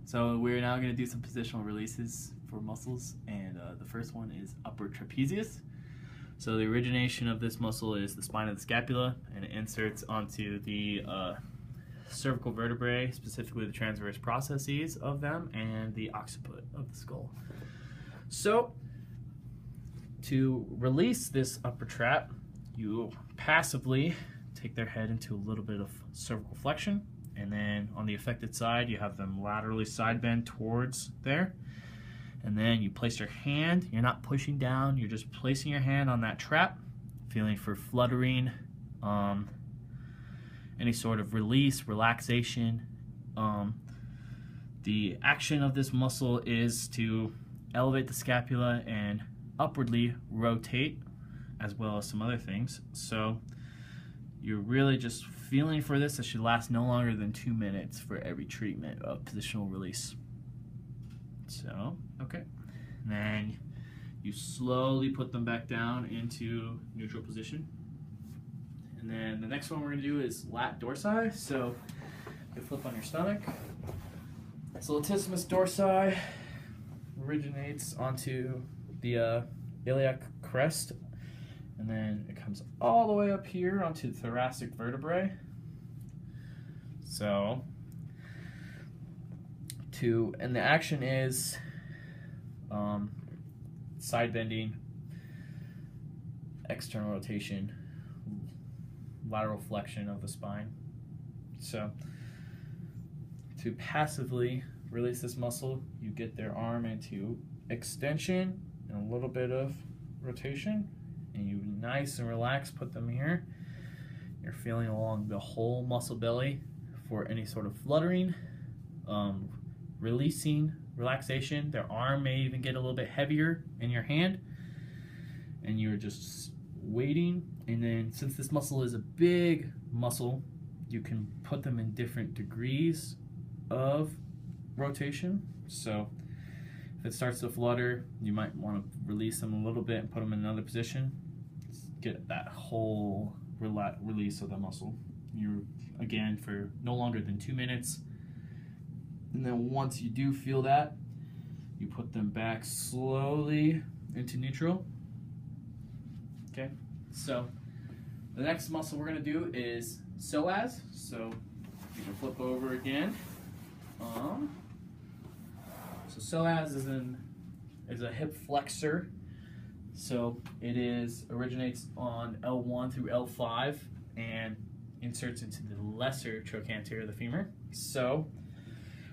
So we're now going to do some positional releases for muscles, and the first one is upper trapezius. So the origination of this muscle is the spine of the scapula, and it inserts onto the cervical vertebrae, specifically the transverse processes of them and the occiput of the skull. So to release this upper trap, you passively take their head into a little bit of cervical flexion, and then on the affected side you have them laterally side bend towards there, and then you place your hand. You're not pushing down, you're just placing your hand on that trap, feeling for fluttering, any sort of release, relaxation. The action of this muscle is to elevate the scapula and upwardly rotate, as well as some other things. So you're really just feeling for this. It should last no longer than 2 minutes for every treatment of positional release. So, okay. And then you slowly put them back down into neutral position. And then the next one we're going to do is lat dorsi. So you flip on your stomach. So latissimus dorsi originates onto the iliac crest, and then it comes all the way up here onto the thoracic vertebrae. So and the action is side bending, external rotation, lateral flexion of the spine. So to passively release this muscle, you get their arm into extension and a little bit of rotation, and you nice and relaxed put them here. You're feeling along the whole muscle belly for any sort of fluttering, releasing, relaxation. Their arm may even get a little bit heavier in your hand, and you're just waiting. And then since this muscle is a big muscle, you can put them in different degrees of rotation. So if it starts to flutter, you might want to release them a little bit and put them in another position. Get that whole release of the muscle. You're, again, for no longer than 2 minutes. And then once you do feel that, you put them back slowly into neutral. Okay, so the next muscle we're going to do is psoas. So you can flip over again. So psoas is a hip flexor. So it originates on L1 through L5 and inserts into the lesser trochanter of the femur. So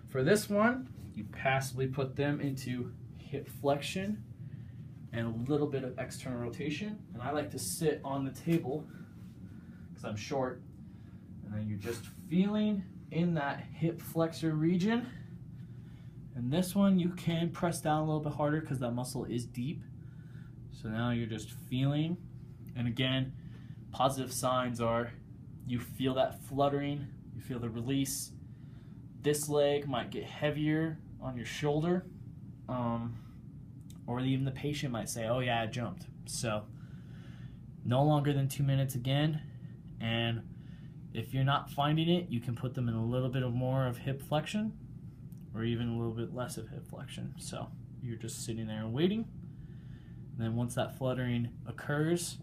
for this one, you passively put them into hip flexion and a little bit of external rotation. And I like to sit on the table because I'm short. And then you're just feeling in that hip flexor region. And this one you can press down a little bit harder because that muscle is deep. So now you're just feeling. And again, positive signs are you feel that fluttering, you feel the release. This leg might get heavier on your shoulder, or even the patient might say, oh yeah, I jumped. So no longer than 2 minutes again. And if you're not finding it, you can put them in a little bit more of hip flexion, or even a little bit less of hip flexion. So you're just sitting there and waiting. And then once that fluttering occurs,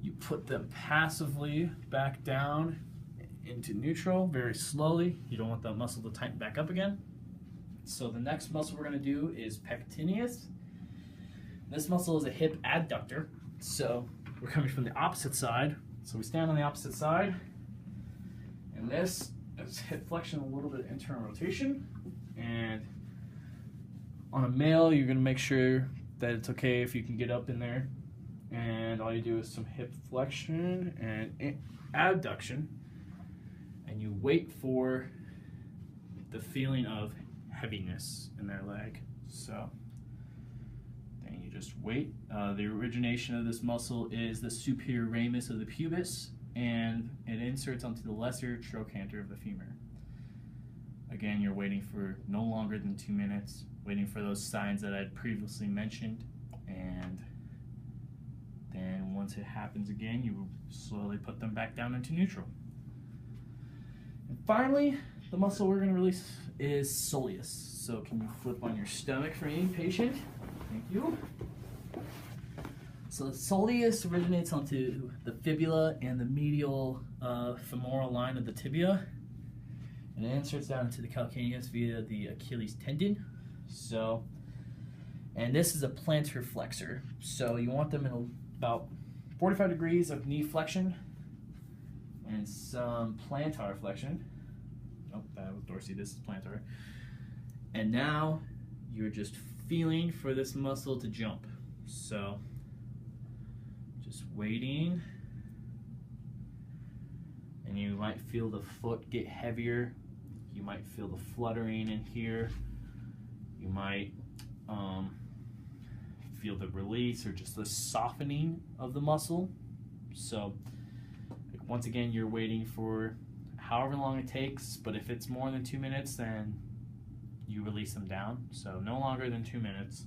you put them passively back down into neutral very slowly. You don't want that muscle to tighten back up again. So the next muscle we're going to do is pectineus. This muscle is a hip adductor. So we're coming from the opposite side. So we stand on the opposite side, and this is hip flexion, a little bit of internal rotation. And on a male, you're going to make sure that it's okay if you can get up in there. And all you do is some hip flexion and abduction, and you wait for the feeling of heaviness in their leg. So then you just wait. The origination of this muscle is the superior ramus of the pubis, and it inserts onto the lesser trochanter of the femur. Again, you're waiting for no longer than 2 minutes, waiting for those signs that I'd previously mentioned, and then once it happens again, you slowly put them back down into neutral. And finally, the muscle we're going to release is soleus. So can you flip on your stomach for me, patient? Thank you. So the soleus originates onto the fibula and the medial femoral line of the tibia, and it inserts down into the calcaneus via the Achilles tendon. So, and this is a plantar flexor. So you want them in about 45 degrees of knee flexion and some plantar flexion. Oh, that was dorsal, this is plantar. And now you're just feeling for this muscle to jump. So just waiting, and you might feel the foot get heavier. You might feel the fluttering in here. You might feel the release or just the softening of the muscle. So once again, you're waiting for however long it takes, but if it's more than 2 minutes, then you release them down. So no longer than 2 minutes,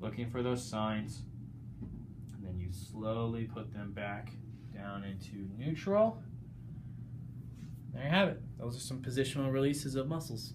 looking for those signs, and then you slowly put them back down into neutral. There you have it. Those are some positional releases of muscles.